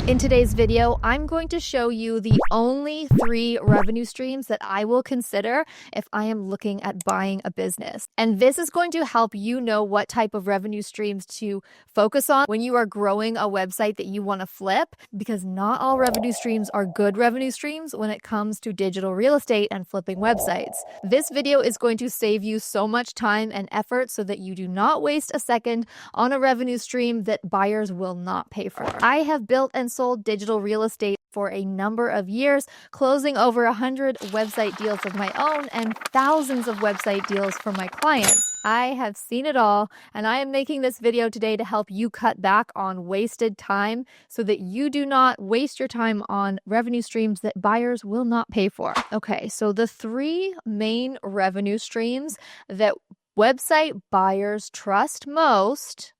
In today's video, I'm going to show you the only 3 revenue streams that I will consider if I am looking at buying a business. And this is going to help you know what type of revenue streams to focus on when you are growing a website that you want to flip, because not all revenue streams are good revenue streams when it comes to digital real estate and flipping websites. This video is going to save you so much time and effort so that you do not waste a second on a revenue stream that buyers will not pay for. I have built and sold digital real estate for a number of years, closing over 100 website deals of my own and thousands of website deals for my clients. I have seen it all, and I am making this video today to help you cut back on wasted time so that you do not waste your time on revenue streams that buyers will not pay for. Okay, so the 3 main revenue streams that website buyers trust most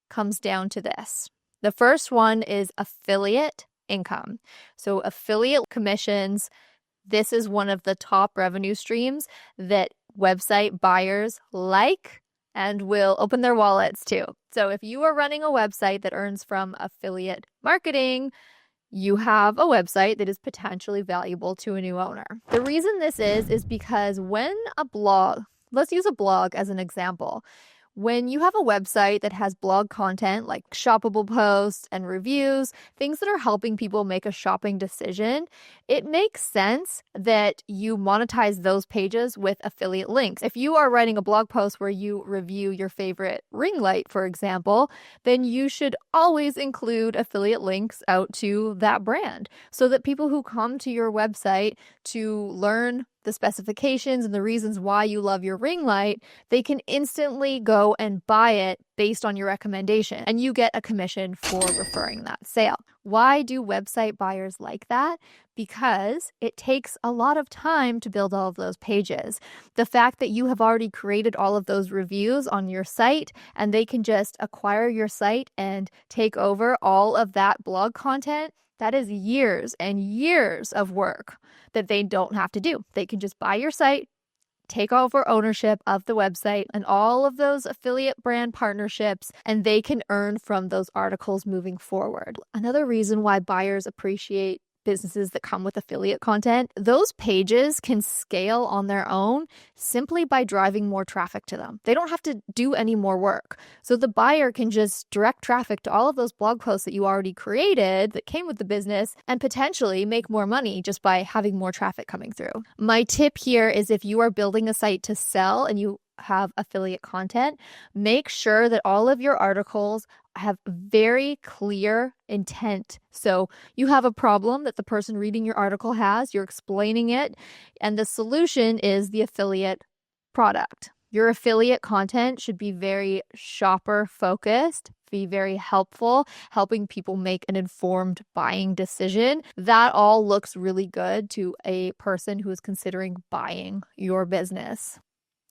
comes down to this. The first one is affiliate income. So affiliate commissions, this is one of the top revenue streams that website buyers like and will open their wallets to. So if you are running a website that earns from affiliate marketing, you have a website that is potentially valuable to a new owner. The reason this is because when a blog, let's use a blog as an example. When you have a website that has blog content like shoppable posts and reviews, things that are helping people make a shopping decision, it makes sense that you monetize those pages with affiliate links. If you are writing a blog post where you review your favorite ring light, for example, then you should always include affiliate links out to that brand so that people who come to your website to learn the specifications and the reasons why you love your ring light, they can instantly go and buy it based on your recommendation, and you get a commission for referring that sale. Why do website buyers like that? Because it takes a lot of time to build all of those pages. The fact that you have already created all of those reviews on your site and they can just acquire your site and take over all of that blog content, that is years and years of work that they don't have to do. They can just buy your site, take over ownership of the website and all of those affiliate brand partnerships, and they can earn from those articles moving forward. Another reason why buyers appreciate businesses that come with affiliate content, those pages can scale on their own simply by driving more traffic to them. They don't have to do any more work. So the buyer can just direct traffic to all of those blog posts that you already created that came with the business and potentially make more money just by having more traffic coming through. My tip here is if you are building a site to sell and you have affiliate content, make sure that all of your articles have very clear intent. So you have a problem that the person reading your article has, you're explaining it, and the solution is the affiliate product. Your affiliate content should be very shopper focused, be very helpful, helping people make an informed buying decision. That all looks really good to a person who is considering buying your business.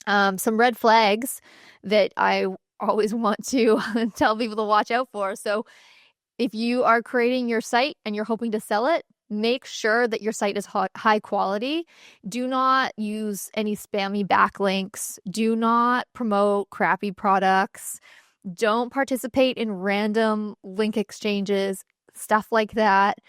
Some red flags that I always want to tell people to watch out for. So if you are creating your site and you're hoping to sell it, make sure that your site is high quality. Do not use any spammy backlinks. Do not promote crappy products. Don't participate in random link exchanges, stuff like that.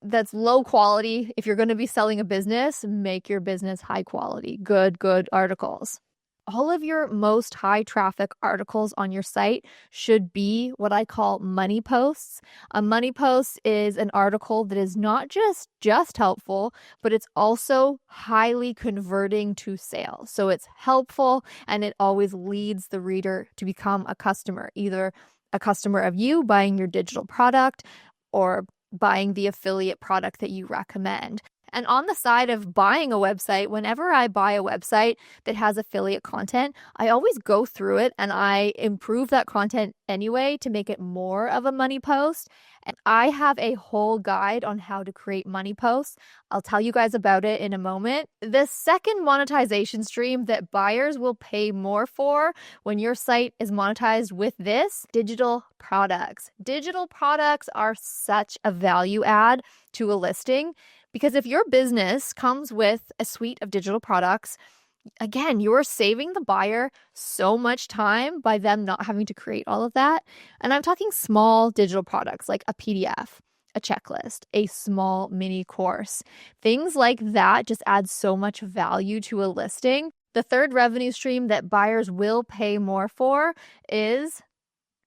That's low quality. If you're going to be selling a business, make your business high quality, good articles. All of your most high traffic articles on your site should be what I call money posts. A money post is an article that is not just helpful, but it's also highly converting to sales. So it's helpful and it always leads the reader to become a customer, either a customer of you buying your digital product or buying the affiliate product that you recommend. And on the side of buying a website, whenever I buy a website that has affiliate content, I always go through it and I improve that content anyway to make it more of a money post. And I have a whole guide on how to create money posts. I'll tell you guys about it in a moment. The second monetization stream that buyers will pay more for when your site is monetized with this, digital products. Digital products are such a value add to a listing because if your business comes with a suite of digital products, Again, you're saving the buyer so much time by them not having to create all of that. And I'm talking small digital products like a PDF, a checklist, a small mini course. Things like that just add so much value to a listing. The third revenue stream that buyers will pay more for is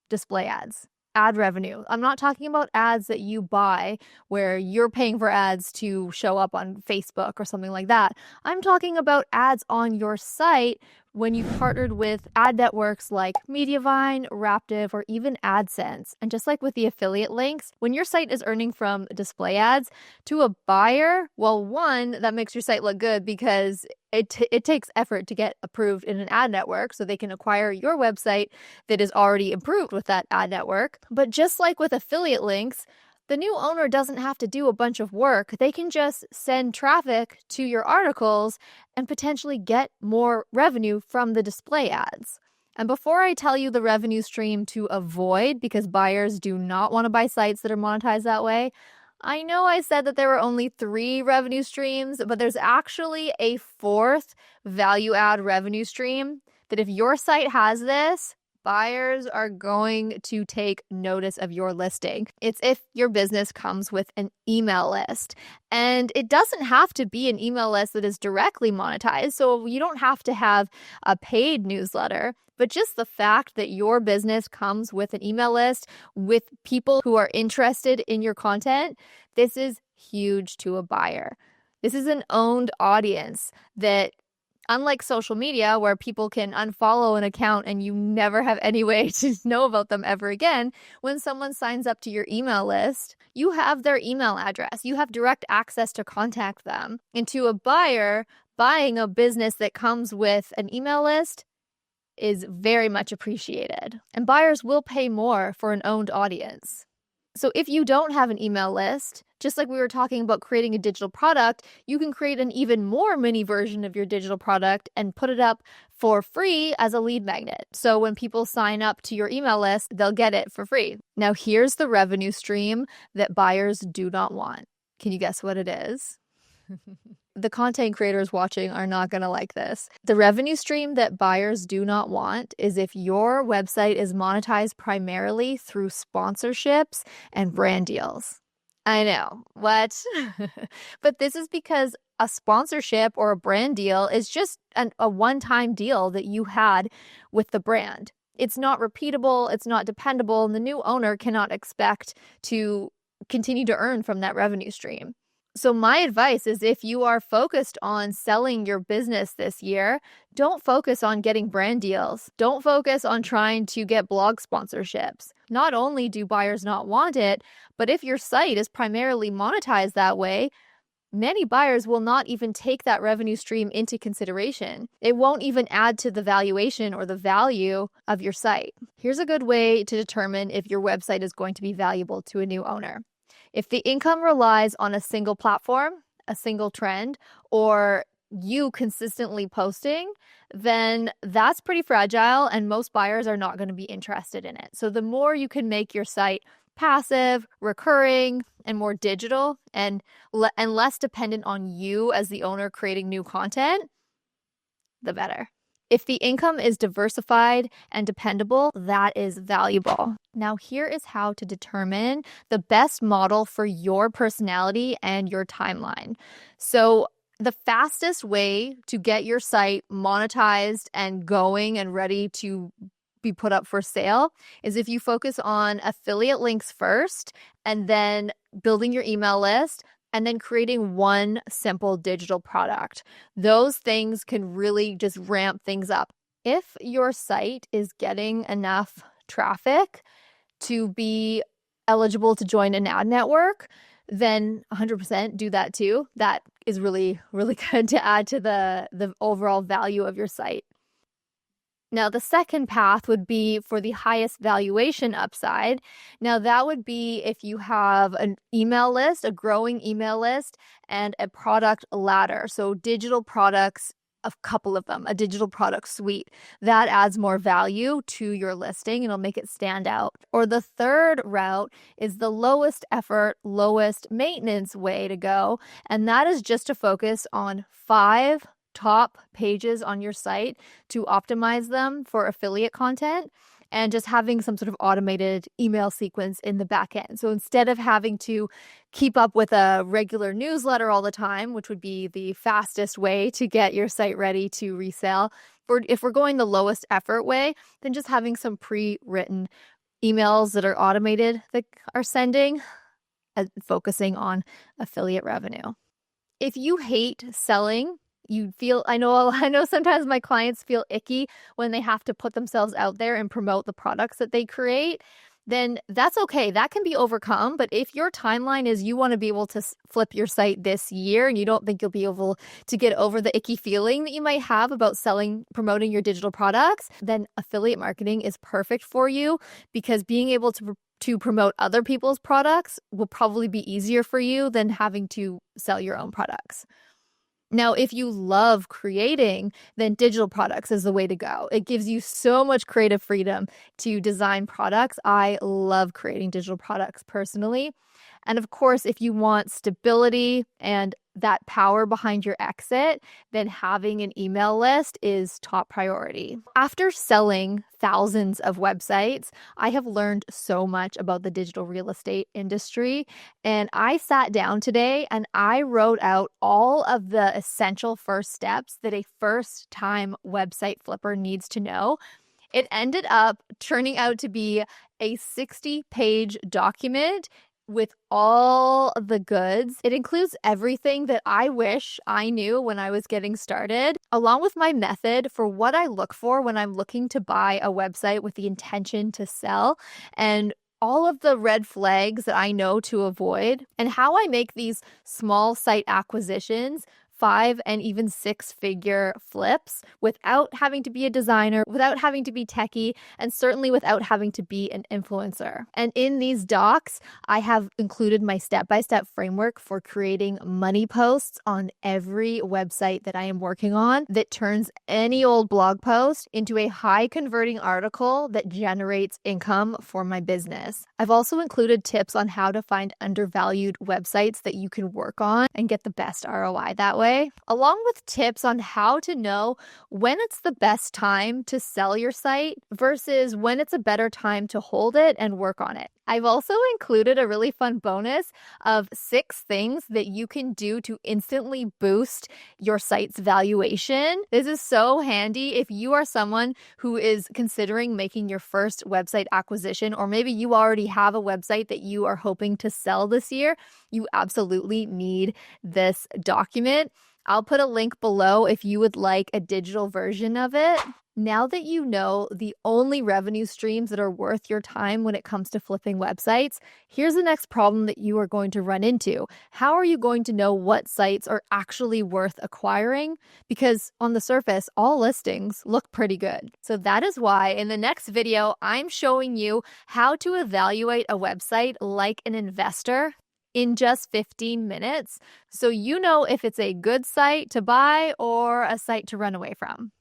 display ads, ad revenue. I'm not talking about ads that you buy where you're paying for ads to show up on Facebook or something like that. I'm talking about ads on your site when you partnered with ad networks like Mediavine, Raptive, or even AdSense. And just like with the affiliate links, when your site is earning from display ads to a buyer, well, one, that makes your site look good because it takes effort to get approved in an ad network so they can acquire your website that is already improved with that ad network. But just like with affiliate links, the new owner doesn't have to do a bunch of work. They can just send traffic to your articles and potentially get more revenue from the display ads. And before I tell you the revenue stream to avoid, because buyers do not want to buy sites that are monetized that way, I know I said that there were only 3 revenue streams, but there's actually a 4th value add revenue stream that if your site has this, buyers are going to take notice of your listing. It's if your business comes with an email list. And it doesn't have to be an email list that is directly monetized, so you don't have to have a paid newsletter. But just the fact that your business comes with an email list with people who are interested in your content, this is huge to a buyer. This is an owned audience that, unlike social media where people can unfollow an account and you never have any way to know about them ever again, when someone signs up to your email list, you have their email address. You have direct access to contact them. And to a buyer, buying a business that comes with an email list is very much appreciated. And buyers will pay more for an owned audience. So if you don't have an email list, just like we were talking about creating a digital product, you can create an even more mini version of your digital product and put it up for free as a lead magnet. So when people sign up to your email list, they'll get it for free. Now here's the revenue stream that buyers do not want. Can you guess what it is? The content creators watching are not going to like this. The revenue stream that buyers do not want is if your website is monetized primarily through sponsorships and brand deals. I know, what? But this is because a sponsorship or a brand deal is just a one-time deal that you had with the brand. It's not repeatable, it's not dependable, and the new owner cannot expect to continue to earn from that revenue stream. So my advice is if you are focused on selling your business this year, don't focus on getting brand deals. Don't focus on trying to get blog sponsorships. Not only do buyers not want it, but if your site is primarily monetized that way, many buyers will not even take that revenue stream into consideration. It won't even add to the valuation or the value of your site. Here's a good way to determine if your website is going to be valuable to a new owner. If the income relies on a single platform, a single trend, or you consistently posting, then that's pretty fragile and most buyers are not going to be interested in it. So the more you can make your site passive, recurring, and more digital and less dependent on you as the owner creating new content, the better. If the income is diversified and dependable, that is valuable. Now, here is how to determine the best model for your personality and your timeline. So, the fastest way to get your site monetized and going and ready to be put up for sale is if you focus on affiliate links first and then building your email list and then creating one simple digital product. Those things can really just ramp things up. If your site is getting enough traffic to be eligible to join an ad network, then 100% do that too. That is really, really good to add to the overall value of your site. Now, the second path would be for the highest valuation upside. Now, that would be if you have an email list, a growing email list, and a product ladder. So digital products, a couple of them, a digital product suite. That adds more value to your listing and it'll make it stand out. Or the third route is the lowest effort, lowest maintenance way to go. And that is just to focus on 5 top pages on your site to optimize them for affiliate content, and just having some sort of automated email sequence in the back end. So instead of having to keep up with a regular newsletter all the time, which would be the fastest way to get your site ready to resell, if we're going the lowest effort way, then just having some pre-written emails that are automated that are sending, focusing on affiliate revenue. If you hate selling, I know sometimes my clients feel icky when they have to put themselves out there and promote the products that they create, then that's okay. That can be overcome. But if your timeline is you want to be able to flip your site this year and you don't think you'll be able to get over the icky feeling that you might have about promoting your digital products, then affiliate marketing is perfect for you, because being able to promote other people's products will probably be easier for you than having to sell your own products. Now, if you love creating, then digital products is the way to go. It gives you so much creative freedom to design products. I love creating digital products personally. And of course, if you want stability and that power behind your exit, then having an email list is top priority. After selling thousands of websites, I have learned so much about the digital real estate industry. And I sat down today and I wrote out all of the essential first steps that a first-time website flipper needs to know. It ended up turning out to be a 60-page document with all the goods. It includes everything that I wish I knew when I was getting started, along with my method for what I look for when I'm looking to buy a website with the intention to sell, and all of the red flags that I know to avoid, and how I make these small site acquisitions 5 and even 6-figure flips without having to be a designer, without having to be techie, and certainly without having to be an influencer. And in these docs, I have included my step-by-step framework for creating money posts on every website that I am working on that turns any old blog post into a high converting article that generates income for my business. I've also included tips on how to find undervalued websites that you can work on and get the best ROI that way, along with tips on how to know when it's the best time to sell your site versus when it's a better time to hold it and work on it. I've also included a really fun bonus of 6 things that you can do to instantly boost your site's valuation. This is so handy if you are someone who is considering making your first website acquisition, or maybe you already have a website that you are hoping to sell this year. You absolutely need this document. I'll put a link below if you would like a digital version of it. Now that you know the only revenue streams that are worth your time when it comes to flipping websites, here's the next problem that you are going to run into. How are you going to know what sites are actually worth acquiring? Because on the surface, all listings look pretty good. So that is why in the next video, I'm showing you how to evaluate a website like an investor in just 15 minutes, so you know if it's a good site to buy or a site to run away from.